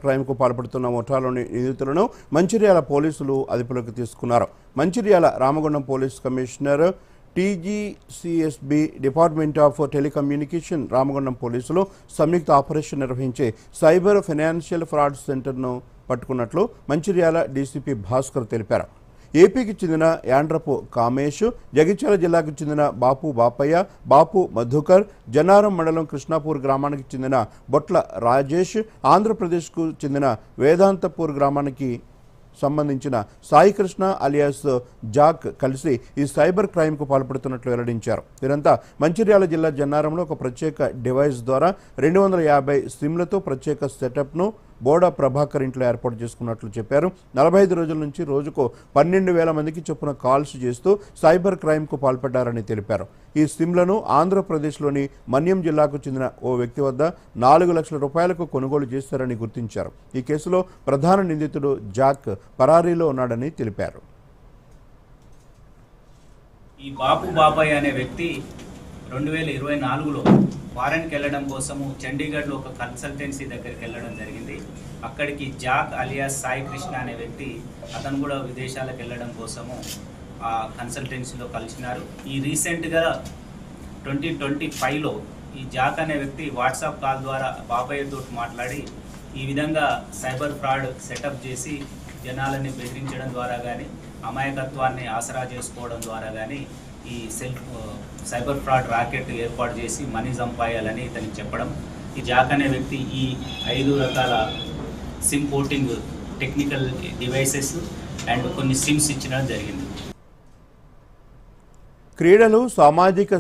క్రైమ్కు పాల్పడుతున్న ముఠాలోని నిందితులను మంచిర్యాల పోలీసులు అదుపులోకి తీసుకున్నారు. Mancherial Ramagundam police commissioner టీజీసీఎస్బీ department of telecommunication Ramagundam పోలీసులు సంయుక్త ఆపరేషన్ నిర్వహించి సైబర్ ఫైనాన్షియల్ ఫ్రాడ్ సెంటర్ను పట్టుకున్నట్లు మంచిర్యాల డీసీపీ భాస్కర్ తెలిపారు. ఏపీకి చెందిన యాండ్రపు కామేష్, జగిత్యాల జిల్లాకు చెందిన బాపు బాపయ్య, బాపు మధుకర్, జన్నారం మండలం కృష్ణాపూర్ గ్రామానికి చెందిన బొట్ల రాజేష్, ఆంధ్రప్రదేశ్కు చెందిన వేదాంతపూర్ గ్రామానికి సంబంధించిన సాయికృష్ణ అలియాస్ జాక్ కలిసి ఈ సైబర్ క్రైమ్కు పాల్పడుతున్నట్లు వెల్లడించారు. వీరంతా మంచిర్యాల జిల్లా జన్నారంలో ఒక ప్రత్యేక డివైస్ ద్వారా 250 సిమ్లతో ప్రత్యేక సెటప్ను బోడా ప్రభాకర్ ఇంట్లో ఏర్పాటు చేసుకున్నట్లు చెప్పారు. 45 రోజుల నుంచి రోజుకు 12,000 మందికి చొప్పున కాల్స్ చేస్తూ సైబర్ క్రైమ్కు పాల్పడ్డారని తెలిపారు. ఈ సిమ్లను ఆంధ్రప్రదేశ్లోని మన్యం జిల్లాకు చెందిన ఓ వ్యక్తి వద్ద 4 లక్షల రూపాయలకు కొనుగోలు చేశారని గుర్తించారు. ఈ కేసులో ప్రధాన నిందితుడు జాక్ పరారీలో ఉన్నాడని తెలిపారు. ఈ బాపు బాబాయ్ అనే వ్యక్తి 2024లో ఫారెన్కి వెళ్ళడం కోసము చండీగఢ్లో ఒక కన్సల్టెన్సీ దగ్గరికి వెళ్ళడం జరిగింది. అక్కడికి జాక్ అలియాస్ సాయి కృష్ణ అనే వ్యక్తి అతను కూడా విదేశాలకు వెళ్ళడం కోసము ఆ కన్సల్టెన్సీలో కలిసినారు. ఈ రీసెంట్గా 2025లో ఈ జాక్ అనే వ్యక్తి వాట్సాప్ కాల్ ద్వారా బాబాయ్తో మాట్లాడి ఈ విధంగా సైబర్ ఫ్రాడ్ సెటప్ చేసి జనాలని బెదిరించడం ద్వారా కానీ అమాయకత్వాన్ని ఆసరా చేసుకోవడం ద్వారా కానీ ఈ సైబర్ ఫ్రాడ్ రాకెట్ ఏర్పాటు చేసి మనీ సంపాయాలని ఇతనికి చెప్పడం. ఈ జాక్ అనే వ్యక్తి ఈ 5 రకాల SIM porting technical devices and కొన్ని సిమ్స్ ఇచ్చడం జరిగింది. క్రీడలు సామాజిక